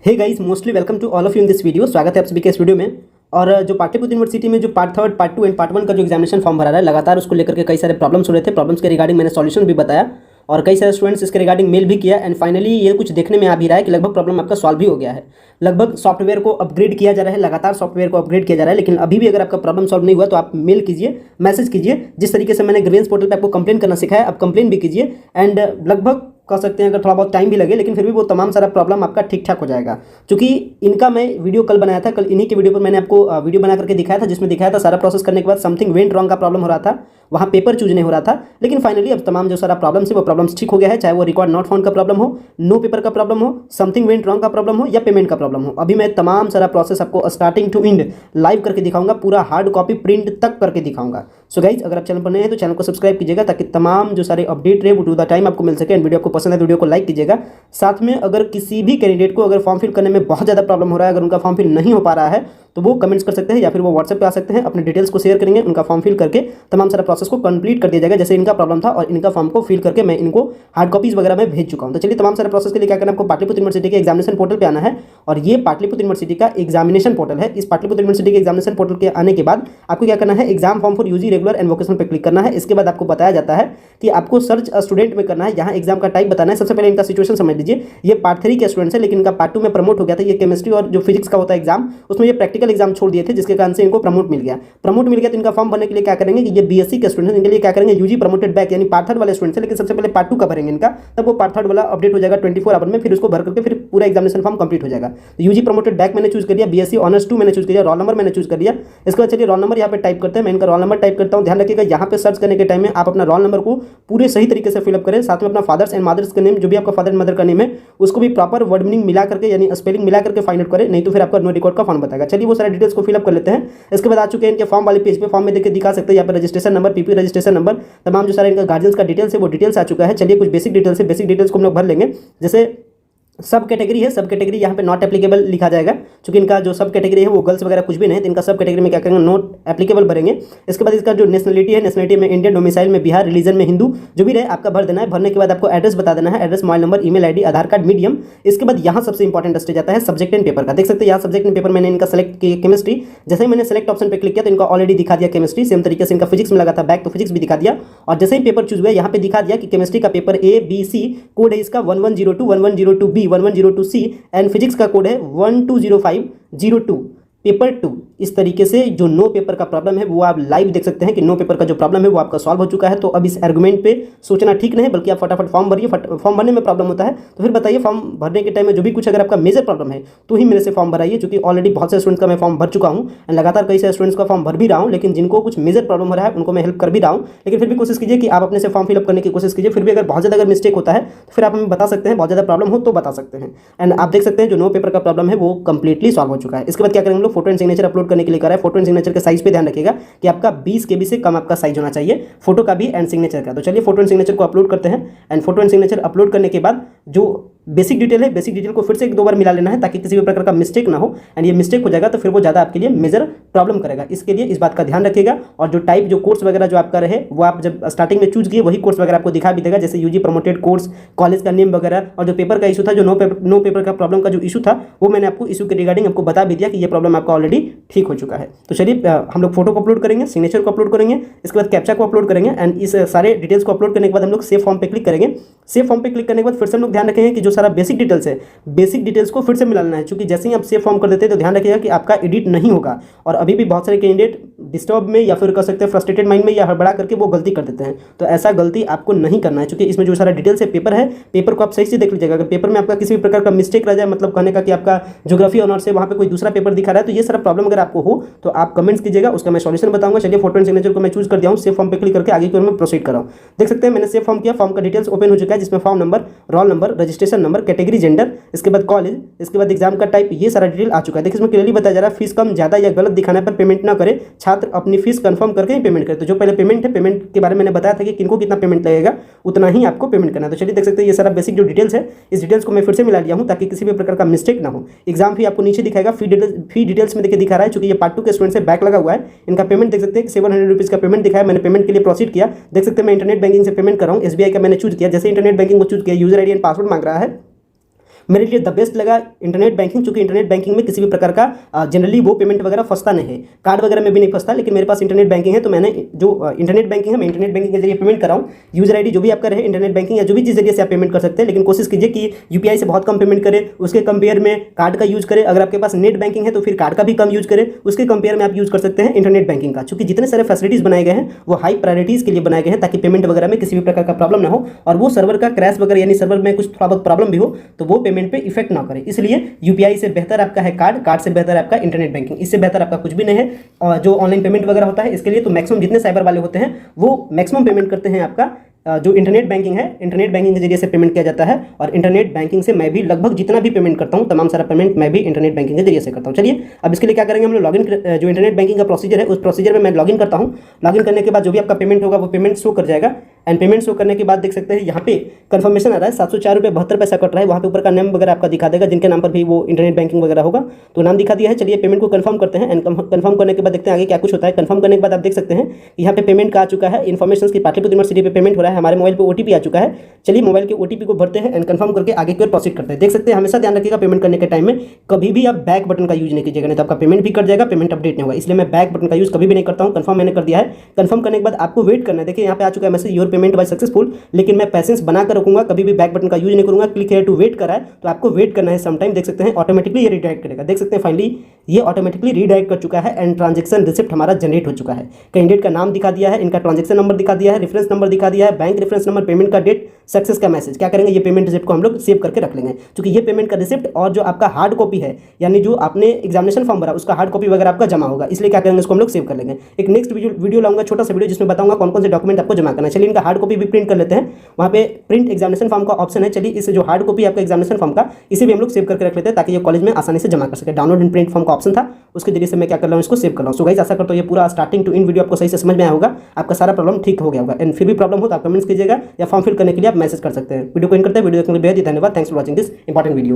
Hey guys, mostly welcome to all of you in this video. स्वागत है आप सभी के इस वीडियो में। और जो पाटलिपुत्र यूनिवर्सिटी में जो पार्ट 3, पार्ट 2 एंड पार्ट 1 का जो एग्जामिनेशन फॉर्म भरा रहा है, लगातार उसको लेकर के कई सारे प्रॉब्लम्स हो रहे थे। प्रॉब्लम्स के रिगार्डिंग मैंने सॉल्यूशन भी बताया और कई सारे स्टूडेंट्स इसके रिगार्डिंग मेल भी किया एंड फाइनली ये कुछ देखने में आ भी रहा है कि लगभग प्रॉब्लम आपका सॉल्व भी हो गया है। लगभग सॉफ्टवेयर को अपग्रेड किया जा रहा है, लगातार सॉफ्टवेयर को अपग्रेड किया जा रहा है, लेकिन अभी भी अगर आपका प्रॉब्लम सॉल्व नहीं हुआ तो आप मेल कीजिए, मैसेज कीजिए। जिस तरीके से मैंने ग्रीवेंस पोर्टल पे आपको कंप्लेन करना सिखाया, आप कंप्लेन भी कीजिए एंड लगभग कह सकते हैं अगर थोड़ा बहुत टाइम भी लगे लेकिन फिर भी वो तमाम सारा प्रॉब्लम आपका ठीक ठाक हो जाएगा। क्योंकि इनका मैं वीडियो कल बनाया था, कल इन्हीं के वीडियो पर मैंने आपको वीडियो बना करके दिखाया था, जिसमें दिखाया था सारा प्रोसेस करने के बाद समथिंग वेंट रॉन्ग का प्रॉब्लम हो रहा था, वहाँ पेपर चूज नहीं हो रहा था। लेकिन फाइनली अब तमाम जो सारा प्रॉब्लम्स है वो प्रॉब्लम्स ठीक हो गया है, चाहे वो रिकॉर्ड नॉट फाउंड का प्रॉब्लम हो, नो पेपर का प्रॉब्लम हो, समथिंग वेंट रॉन्ग का प्रॉब्लम हो या पेमेंट का प्रॉब्लम हो। अभी मैं तमाम सारा प्रोसेस आपको स्टार्टिंग टू एंड लाइव करके दिखाऊंगा, पूरा हार्ड कॉपी प्रिंट तक करके दिखाऊंगा। सो गाइज, अगर आप चैनल पर नए हैं तो चैनल को सब्सक्राइब कीजिएगा ताकि तमाम जो सारे अपडेट रहे वो टू द टाइम आपको मिल सके। एंड वीडियो आपको पसंद है तो वीडियो को लाइक कीजिएगा। साथ में अगर किसी भी कैंडिडेट को अगर फॉर्म फिल करने में बहुत ज़्यादा प्रॉब्लम हो रहा है, अगर उनका फॉर्म फिल नहीं हो पा रहा है तो वो कमेंट्स कर सकते हैं या फिर वो व्हाट्सएप पे आ सकते हैं, अपने डिटेल्स को शेयर करेंगे, उनका फॉर्म फिल करके तमाम सारा प्रोसेस को कंप्लीट कर दिया जाएगा। जैसे इनका प्रॉब्लम था और इनका फॉर्म को फिल करके मैं इनको हार्ड कॉपीज वगैरह में भेज चुका हूं। तो चलिए, तमाम सारे प्रोसेस के लिए क्या करना है, आपको पाटलिपुत्र यूनिवर्सिटी के एग्जामिनेशन पोर्टल पे आना है और ये पाटलिपुत्र यूनिवर्सिटी का एग्जामिनेशन पोर्टल है। इस पाटलिपुत्र यूनिवर्सिटी के एग्जामिनेशन पोर्टल के आने के बाद आपको क्या करना है, exam form for UG regular and vocational पे क्लिक करना है। इसके बाद आपको बताया जाता है कि आपको सर्च स्टूडेंट में करना है, यहाँ एग्जाम का टाइप बताना है। सबसे पहले इनका सिचुएशन समझ लीजिए, ये पार्ट 3 के स्टूडेंट्स है लेकिन इनका पार्ट 2 में प्रमोट हो गया था। ये केमिस्ट्री और जो फिजिक्स का होता है एग्जाम, उसमें ये प्रैक्टिकल एग्जाम छोड़ दिए थे, जिसके कारण से इनको प्रमोट मिल गया। तो इनका फॉर्म भरने के लिए क्या करेंगे कि ये बीएससी के स्टूडेंट हैं, इनके लिए क्या करेंगे, यूजी प्रमोटेड बैक यानी पार्ट 3 वाले स्टूडेंट्स हैं, लेकिन सबसे पहले पार्ट 2 का भरेंगे इनका, तब वो पार्ट 3 वाला अपडेट हो जाएगा 24 आवर में, फिर उसको भर करके फिर पूरा एग्जामिनेशन फॉर्म कंप्लीट हो जाएगा। तो यूजी प्रमोटेड बैक मैंने चूज कर लिया, बीएससी ऑनर्स 2 मैंने चूज कर लिया, रोल नंबर मैंने चूज कर लिया। इसके बाद चलिए रोल नंबर यहाँ पे टाइप करते हैं। मैं इनका रोल नंबर टाइप करता हूँ। ध्यान रखिएगा, यहाँ पे सर्च करने के टाइम में आप अपना रोल नंबर को पूरे सही तरीके से फिलअप करें, साथ में अपना फादर्स एंड मदर्स का नेम, जो भी आपका फादर एंड मदर का नेम है उसको भी प्रॉपर वर्ड मीनिंग मिला करके यानी स्पेलिंग मिला करके फाइंड आउट करें, नहीं तो फिर आपका नो रिकॉर्ड का फॉर्म बताएगा। चलिए वो सारे डिटेल्स को फिलअप कर लेते हैं। इसके बाद आ चुके हैं इनके फॉर्म वाले पेज पे, फॉर्म में देखिए दिखा सकते हैं यहाँ पे registration number, PP registration number, तमाम जो सारे इनका गार्जियंस का डिटेल्स है वो डिटेल्स आ चुका है। चलिए कुछ बेसिक डिटेल्स है, बेसिक डिटेल्स को हम लोग भर लेंगे। जैसे सब कैटेगरी है, सब कैटेगरी यहाँ पे नॉट एप्लीकेबल लिखा जाएगा, क्योंकि इनका जो सब कैटेगरी है वो गर्ल्स वगैरह कुछ भी नहीं है, तो इनका सब कैटेगरी में क्या करेंगे, नॉट एप्लीकेबल भरेंगे। इसके बाद इसका जो नेशनलिटी है, नेशनलिटी में इंडियन, डोमिसाइल में बिहार, रिलीजन में हिंदू, जो भी रहे आपका भर देना है। भरने के बाद आपको एड्रेस बता देना है, address, mobile number, email ID, Aadhaar card, medium. इसके बाद यहाँ सबसे इंपॉर्टेंट स्टेज आता है सब्जेक्ट एंड पेपर का। देख सकते हैं यहाँ सब्जेक्ट एंड पेपर मैंने इनका सेलेक्ट किया केमिस्ट्री। जैसे ही मैंने सेलेक्ट ऑप्शन पर क्लिक किया तो इनका ऑलरेडी दिखा दिया केमिस्ट्री। सेम तरीके से इनका फिजिक्स में लगा था बैक, तो फिजिक्स भी दिखा दिया। और जैसे ही पेपर चूज हुआ यहाँ पे दिखा दिया कि केमिस्ट्री का पेपर ABC कोड है इसका 1102, 1102B, 1102C एंड फिजिक्स का कोड है 120502 पेपर 2। इस तरीके से जो नो पेपर का प्रॉब्लम है वो आप लाइव देख सकते हैं कि नो पेपर का जो प्रॉब्लम है वो आपका सॉल्व हो चुका है। तो अब इस आर्गुमेंट पे सोचना ठीक नहीं, बल्कि आप फटाफट फॉर्म भरिए। फॉर्म भरने में प्रॉब्लम होता है तो फिर बताइए, फॉर्म भरने के टाइम में जो भी कुछ अगर आपका मेजर प्रॉब्लम है तो ही मेरे से फॉर्म भराइए, क्योंकि ऑलरेडी बहुत से स्टूडेंट्स का मैं फॉर्म भर चुका हूँ एंड लगातार कई सारे स्टूडेंट्स का फॉर्म भर भी रहा हूँ, लेकिन जिनको कुछ मेजर प्रॉब्लम हो रहा है उनको मैं हेल्प कर भी रहा हूँ। लेकिन फिर भी कोशिश कीजिए कि आप अपने से फॉर्म फिलअप करने की कोशिश कीजिए। फिर भी अगर बहुत ज़्यादा अगर मिस्टेक होता है तो फिर आप हमें बता सकते हैं, बहुत ज़्यादा प्रॉब्लम हो तो बता सकते हैं। एंड आप देख सकते हैं जो नो पेपर का प्रॉब्लम है वो कंप्लीटली सॉल्व हो चुका है। इसके बाद क्या करेंगे हम लोग, फोटो एंड सिग्नेचर अपलोड करने के लिए करा है। फोटो एंड सिग्नेचर के साइज पे ध्यान रखिएगा कि आपका 20 KB से कम आपका साइज होना चाहिए, फोटो का भी एंड सिग्नेचर का। तो चलिए फोटो एंड सिग्नेचर को अपलोड करते हैं। And photo and signature upload करने के बाद जो बेसिक डिटेल है, बेसिक डिटेल को फिर से 1-2 बार मिला लेना है ताकि किसी भी प्रकार का मिस्टेक ना हो। एंड ये मिस्टेक हो जाएगा तो फिर वो ज़्यादा आपके लिए मेजर प्रॉब्लम करेगा। इसके लिए इस बात का ध्यान रखिएगा। और जो टाइप, जो कोर्स वगैरह जो आपका रहे वो आप जब स्टार्टिंग में चूज किए वही कोर्स वगैरह आपको दिखा भी देगा, जैसे यूजी प्रमोटेड कोर्स, कॉलेज का नेम वगैरह। और जो पेपर का इशू था, जो नो पेपर का प्रॉब्लम का जो इशू था वो मैंने आपको इशू के रिगार्डिंग आपको बता भी दिया कि ये प्रॉब्लम आपका ऑलरेडी ठीक हो चुका है। तो चलिए हम लोग फोटो को अपलोड करेंगे, सिग्नेचर को अपलोड करेंगे, इसके बाद कैप्चा को अपलोड करेंगे। एंड इस सारे डिटेल्स को अपलोड करने के बाद हम लोग सेव फॉर्म पे क्लिक करेंगे। सेव फॉर्म पे क्लिक करने के बाद फिर से हम लोग ध्यान रखेंगे कि जो सारा बेसिक डिटेल्स है, बेसिक डिटेल्स को फिर से मिलाना है, क्योंकि जैसे ही आप सेव फॉर्म कर देते हैं तो ध्यान रखिएगा कि आपका एडिट नहीं होगा। और अभी भी बहुत सारे कैंडिडेट डिस्टर्ब में या फिर कह सकते हैं फ्रस्ट्रेटेड माइंड में या हड़बड़ा करके वो गलती कर देते हैं। तो ऐसा गलती आपको नहीं करना है, क्योंकि इसमें जो सारा डिटेल्स है, पेपर है, पेपर को आप सही से देख लीजिएगा। अगर पेपर में आपका किसी भी प्रकार का मिस्टेक रह जाए, मतलब कहने का कि आपका ज्योग्राफी ऑनर्स है वहाँ पे कोई दूसरा पेपर दिखा रहा है, तो ये सारा प्रॉब्लम अगर आपको हो तो आप कमेंट्स कीजिएगा, उसका मैं सॉल्यूशन बताऊंगा। चलिए फोटो एंड सिग्नेचर को मैं चूज कर दिया हूँ, सेव फॉर्म पे क्लिक करके आगे की ओर मैं प्रोसीड कर रहा हूँ। देख सकते हैं मैंने सेव फॉर्म किया, फॉर्म का डिटेल्स ओपन हो चुका है, जिसमें form number, roll number, registration number, category gender, इसके बाद कॉलेज, इसके बाद एग्जाम का टाइप, ये सारा डिटेल आ चुका है। देखिए इसमें क्लियरली बताया जा रहा है फीस कम, ज़्यादा या गलत दिखाने पर पेमेंट ना करे, छात्र अपनी फीस कंफर्म करके ही पेमेंट करे। तो जो पहले पेमेंट है, पेमेंट के बारे में मैंने बताया था कि किनको कितना पेमेंट लगेगा, उतना ही आपको पेमेंट करना है। तो चलिए देख सकते हैं ये सारा बेसिक जो डिटेल्स है, इस डिटेल्स को मैं फिर से मिला लिया हूँ ताकि किसी भी प्रकार का मिस्टेक ना हो। एग्जाम फी आपको नीचे दिखाएगा, फी डिटेल्स में देखिए दिखा रहा है, चूंकि ये पार्ट 2 के स्टूडेंट से बैक लगा हुआ है। इनका पेमेंट देख सकते हैं 700 रुपीज़ का पेमेंट दिखाया, मैंने पेमेंट के लिए प्रोसीड किया। देख सकते हैं मैं इंटरनेट बैंकिंग से पेमेंट कर रहा हूँ, SBI का मैंने चूज किया। जैसे इंटरनेट बैंकिंग को चूज किया, यूजर आईडी एंड पासवर्ड मांग रहा है। मेरे लिए द बेस्ट लगा इंटरनेट बैंकिंग, चूंकि इंटरनेट बैंकिंग में किसी भी प्रकार का जनरली वो पेमेंट वगैरह फंसता नहीं है, कार्ड वगैरह में भी नहीं फंसता, लेकिन मेरे पास इंटरनेट बैंकिंग है तो मैंने जो इंटरनेट बैंकिंग है मैं इंटरनेट बैंकिंग के जरिए पेमेंट कराऊँ। यूजर आईडी जो भी आपका रहे इंटरनेट बैंकिंग या जो भी जिस जरिए से आप पेमेंट कर सकते हैं, लेकिन कोशिश कीजिए कि यूपीआई से बहुत कम पेमेंट करें, उसके कंपेयर में कार्ड का यूज करें। अगर आपके पास नेट बैंकिंग है तो फिर कार्ड का भी कम यूज करें, उसके कंपेयर में आप यूज कर सकते हैं इंटरनेट बैंकिंग का, क्योंकि जितने सारे फैसिलिटीज बनाए गए हैं वो हाई प्रायोरिटीज के लिए बनाए गए हैं ताकि पेमेंट वगैरह में किसी भी प्रकार का प्रॉब्लम ना हो, और वो सर्वर का क्रैश वगैरह यानी सर्वर में कुछ थोड़ा बहुत प्रॉब्लम भी हो तो वो पेमेंट पे इफेक्ट ना करे। इसलिए यूपीआई से बेहतर आपका है कार्ड, कार्ड से बेहतर आपका इंटरनेट बैंकिंग, इससे बेहतर आपका कुछ भी नहीं है। और जो ऑनलाइन पेमेंट वगैरह होता है इसके लिए तो मैक्सिमम जितने साइबर वाले होते हैं वो मैक्सिमम पेमेंट करते हैं आपका जो इंटरनेट बैंकिंग है, इंटरनेट बैंकिंग के जरिए से पेमेंट किया जाता है। और इंटरनेट बैंकिंग से मैं भी लगभग जितना भी पेमेंट करता हूं तमाम सारा पेमेंट मैं भी इंटरनेट बैंकिंग के जरिए से करता हूं। चलिए अब इसके लिए क्या करेंगे, हम लोग लॉगिन जो इंटरनेट बैंकिंग का प्रोसीजर है उस प्रोसीजर में मैं लॉगिन करता हूं। लॉगिन करने के बाद जो भी आपका पेमेंट होगा वो पेमेंट शो कर जाएगा, एंड पेमेंट शो करने के बाद देख सकते हैं यहाँ पे कंफर्मेशन आ रहा है 704.72 कट रहा है, वहाँ पे ऊपर का नाम वगैरह आपका दिखा देगा जिनके नाम पर भी वो इंटरनेट बैंकिंग वगैरह होगा, तो नाम दिखा दिया है। चलिए पेमेंट को कंफर्म करते हैं, एंड कंफर्म करने के बाद देखते हैं आगे क्या कुछ होता है। कंफर्म करने के बाद आप देख सकते हैं यहाँ पे पेमेंट का आ चुका है, इन्फॉर्मेशन की पाटलिपुत्र यूनिवर्सिटी पे पेमेंट हो रहा है, हमारे मोबाइल पर ओटीपी आ चुका है। चलिए मोबाइल के ओटीपी को भरते हैं एंड कंफर्म करके आगे की ओर प्रोसीड करते हैं। देख सकते हैं हमेशा ध्यान रखिएगा पेमेंट करने के टाइम में कभी भी आप बैक बटन का यूज नहीं कीजिएगा, नहीं तो आपका पेमेंट भी कट जाएगा, पेमेंट अपडेट नहीं होगा, इसलिए मैं बैक बटन का यूज कभी भी नहीं करता हूं। कंफर्म मैंने कर दिया है। कंफर्म करने के बाद आपको वेट करना है। देखिए यहाँ पे आ चुका है message your payment was successful, लेकिन मैं पैसेंस बनाकर रखूंगा, कभी भी बैक बटन का यूज नहीं करूंगा। क्लिक हियर टू वेट करा है तो आपको वेट करना है सम टाइम। देख सकते हैं ऑटोमेटिकली ये रिडायरेक्ट करेगा, देख सकते हैं फाइनली ये ऑटोमेटिकली रिडायरेक्ट कर चुका है एंड ट्रांजेक्शन रिसिप्ट हमारा जनरेट हो चुका है। कैंडिडेट का नाम दिखा दिया है, इनका ट्रांजेक्शन नंबर दिखा दिया है, रेफरेंस नंबर दिखा दिया है, बैंक रेफरेंस नंबर, पेमेंट का डेट, सक्सेस का मैसेज। क्या करेंगे, ये पेमेंट रिसिप्ट को हम लोग सेव करके रख लेंगे, क्योंकि ये पेमेंट का रिसिप्ट और जो आपका हार्ड कॉपी है यानी जो आपने एग्जामिनेशन फॉर्म भरा उसका हार्ड कॉपी वगैरह आपका जमा होगा, इसलिए क्या करेंगे इसको हम लोग सेव कर लेंगे। एक नेक्स्ट वीडियो लाऊंगा छोटा सा वीडियो जिसमें बताऊंगा कौन कौन से डॉक्यूमेंट आपको जमा करना है। चलिए इनका हार्ड कॉपी भी प्रिंट कर लेते हैं, वहाँ पे प्रिंट एग्जामिनेशन फॉर्म का ऑप्शन है। चलिए इस जो हार्ड कॉपी आपका एग्जामिनेशन फॉर्म का इसे भी हम लोग सेव करके रख लेते हैं ताकि ये कॉलेज में आसानी से जमा कर सके। डाउनलोड एंड प्रिंट फॉर्म का ऑप्शन था, उसके जरिए से मैं क्या कर रहा हूँ इसको सेव कर रहा हूँ। सो गाइस आशा करता हूँ ये पूरा स्टार्टिंग टू इन वीडियो आपको सही से समझ में आया होगा, आपका सारा प्रॉब्लम ठीक हो गया होगा। एंड फिर भी प्रॉब्लम हो तो आप कमेंट्स कीजिएगा या फॉर्म फिल करने के लिए आप मैसेज कर सकते हैं। वीडियो को इन करते हैं, वीडियो देखने के लिए बेहद धन्यवाद। Thanks for watching this important video.